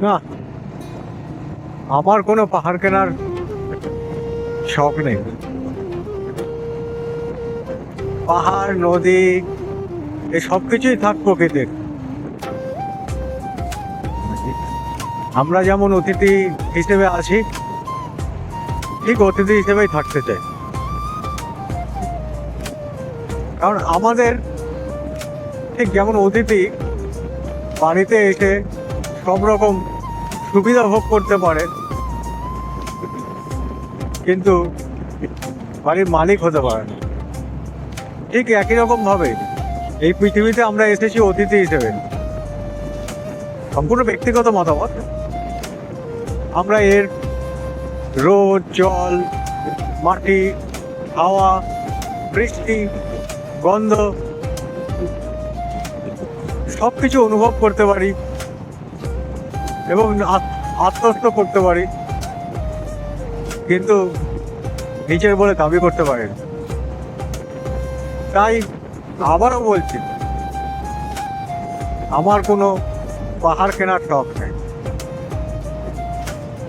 না, আমার কোনো পাহাড় কেনার শখ নেই। পাহাড়, নদী, এই সব কিছুই থাক প্রকৃতির। আমরা যেমন অতিথি হিসেবে আছি, ঠিক অতিথি হিসেবেই থাকতে চাই। কারণ আমাদের ঠিক যেমন অতিথি বাড়িতে এসে সব রকম সুবিধা ভোগ করতে পারে, কিন্তু বাড়ির মালিক হতে পারে না। ঠিক একই রকম ভাবে এই পৃথিবীতে আমরা এসেছি অতিথি হিসেবে। সম্পূর্ণ ব্যক্তিগত মতামত। আমরা এর রোদ, জল, মাটি, হাওয়া, বৃষ্টি, গন্ধ সব কিছু অনুভব করতে পারি এবং আত্মস্থ করতে পারি, কিন্তু নিজের বলে দাবি করতে পারি না। তাই আবারও বলছি, আমার কোনো পাহাড় কেনার শখ নেই।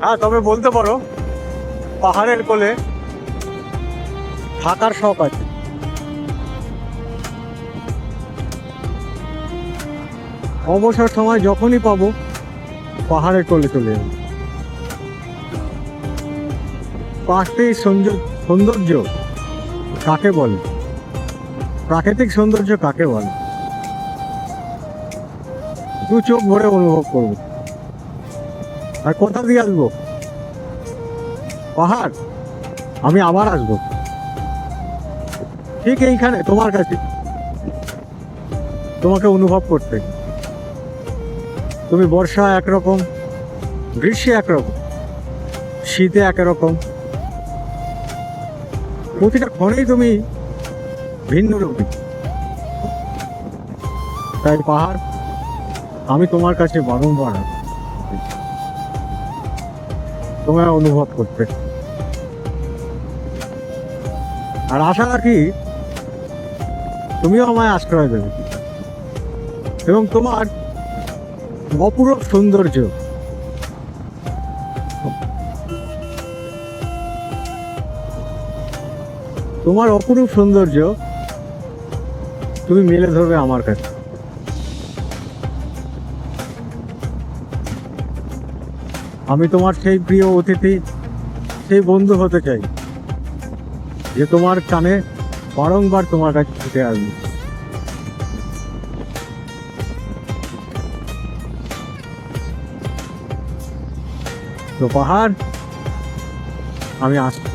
হ্যাঁ, তবে বলতে পারো পাহাড়ের কোলে থাকার শখ আছে। অবসর সময় যখনই পাবো পাহাড়ের কোলে চলে যাবো। প্রাকৃতিক সৌন্দর্য কাকে বলে? প্রাকৃতিক সৌন্দর্য কাকে বলে? দু চোখ ভরে অনুভব করবো। আর কোথা দিয়ে আসবো? পাহাড়। আমি আবার আসবো ঠিক এইখানে তোমার কাছে, তোমাকে অনুভব করতে। তুমি বর্ষা একরকম, গ্রীষ্মে একরকম, শীতে একরকম, প্রতিটা ক্ষণেই তুমি ভিন্ন রূপী। তাই পাহাড় আমি তোমার কাছে বারংবার তোমার অনুভব করতে। আর আশা রাখি তুমিও আমায় আশ্রয় দেবে এবং তোমার অপূরব সৌন্দর্য, তোমার অপরূপ সৌন্দর্য তুমি মেলে ধরবে আমার কাছে। আমি তোমার সেই প্রিয় অতিথি, সেই বন্ধু হতে চাই যে তোমার কানে বারংবার তোমার কাছে ছুটে আসবে। তো পাহাড়, আমি আসছি।